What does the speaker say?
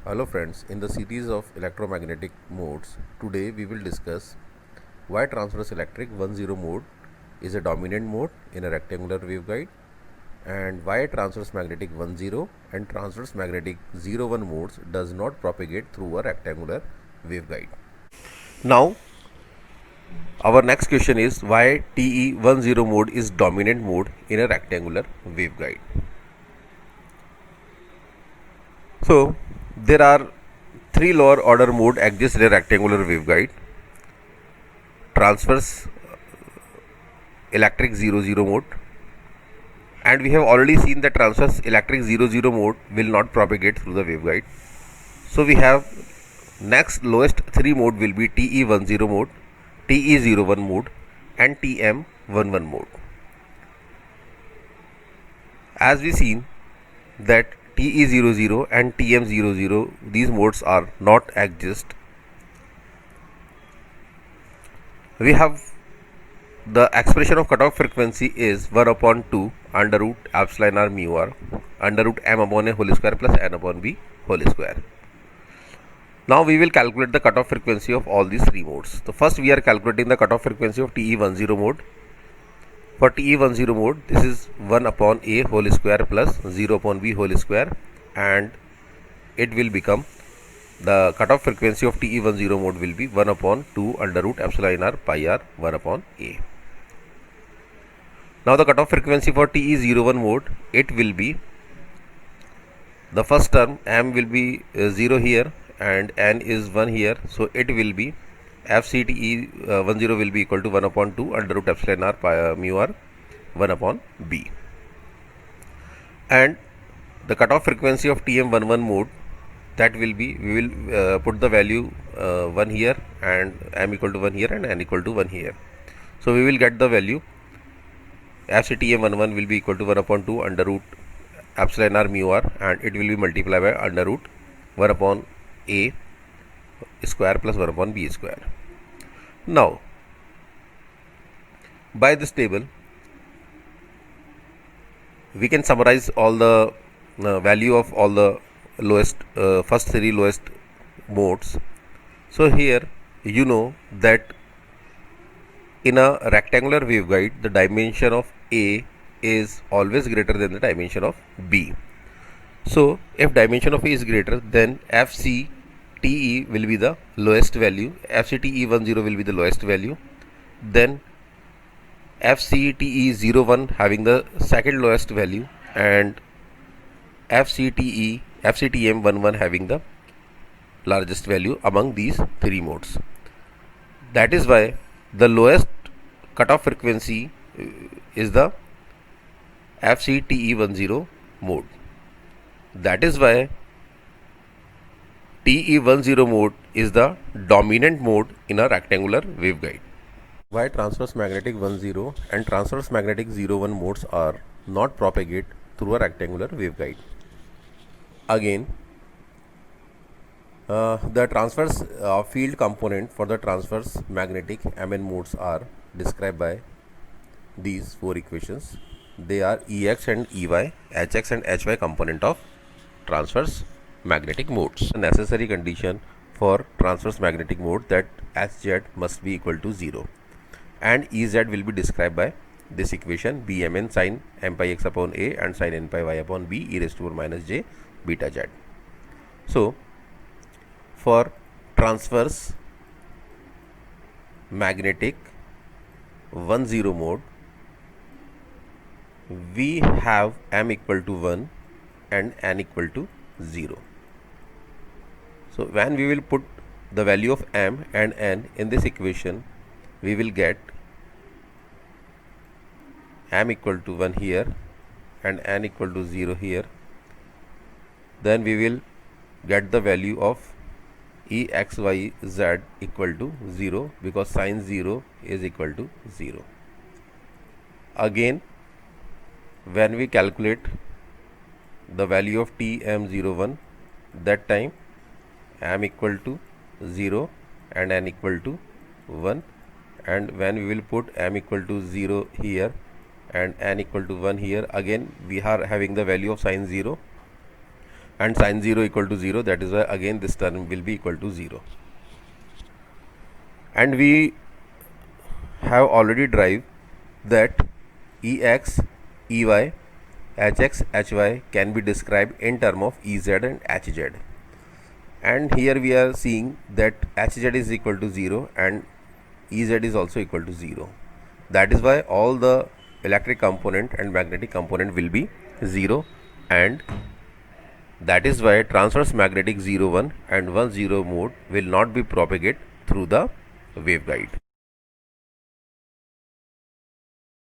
Hello friends, in the series of electromagnetic modes, today we will discuss why transverse electric 10 mode is a dominant mode in a rectangular waveguide and why transverse magnetic 10 and transverse magnetic 01 modes does not propagate through a rectangular waveguide. Now, our next question is why TE10 mode is dominant mode in a rectangular waveguide. So, there are three lower order mode exist in a rectangular waveguide: transverse electric 00 mode, and we have already seen that transverse electric 00 mode will not propagate through the waveguide. So we have next lowest three mode will be TE10 mode, TE01 mode and TM11 mode. As we seen that TE00 and TM00 these modes are not exist. We have the expression of cutoff frequency is 1 upon 2 under root epsilon r mu r under root m upon a whole square plus n upon b whole square. Now we will calculate the cutoff frequency of all these three modes. So first we are calculating the cutoff frequency of TE10 mode. For TE10 mode, this is 1 upon a whole square plus 0 upon b whole square, and it will become the cutoff frequency of TE10 mode will be 1 upon 2 under root epsilon r pi r 1 upon a. Now the cutoff frequency for TE01 mode, it will be the first term m will be 0 here and n is 1 here, so it will be FCTE10 will be equal to 1 upon 2 under root epsilon r pi mu r 1 upon b. And the cutoff frequency of TM11 mode, that will be, we will put the value 1 here and m equal to 1 here and n equal to 1 here. So we will get the value FCTM11 will be equal to 1 upon 2 under root epsilon r mu r, and it will be multiplied by under root 1 upon a square plus 1 upon b square. Now, by this table, we can summarize all the value of all the lowest first three lowest modes. So here you know that in a rectangular waveguide, the dimension of A is always greater than the dimension of B. So if dimension of A is greater, then FCTE will be the lowest value, FCTE10 will be the lowest value, then FCTE01 having the second lowest value, and FCTM11 having the largest value among these three modes. That is why the lowest cutoff frequency is the FCTE10 mode. That is why TE10 mode is the dominant mode in a rectangular waveguide. Why transverse magnetic 10 and transverse magnetic 01 modes are not propagate through a rectangular waveguide. Again, the transverse field component for the transverse magnetic MN modes are described by these four equations. They are Ex and Ey, Hx and Hy component of transverse magnetic modes. The necessary condition for transverse magnetic mode that Hz must be equal to 0, and Ez will be described by this equation: Bmn sin m pi x upon a and sin n pi y upon b e raised to power minus j beta z. So for transverse magnetic 10 mode, we have m equal to 1 and n equal to 0. So when we will put the value of m and n in this equation, we will get m equal to 1 here and n equal to 0 here. Then we will get the value of Exyz equal to 0, because sin 0 is equal to 0. Again, when we calculate the value of TM01, that time m equal to 0 and n equal to 1, and when we will put m equal to 0 here and n equal to 1 here, again we are having the value of sin 0. and sine 0 equal to 0. That is why again this term will be equal to 0. And we have already derived that Ex, Ey, Hx, Hy can be described in term of Ez and Hz. And here we are seeing that Hz is equal to 0 and Ez is also equal to 0. That is why all the electric component and magnetic component will be 0, and that is why transverse magnetic 0 1 and 1 0 mode will not be propagated through the waveguide.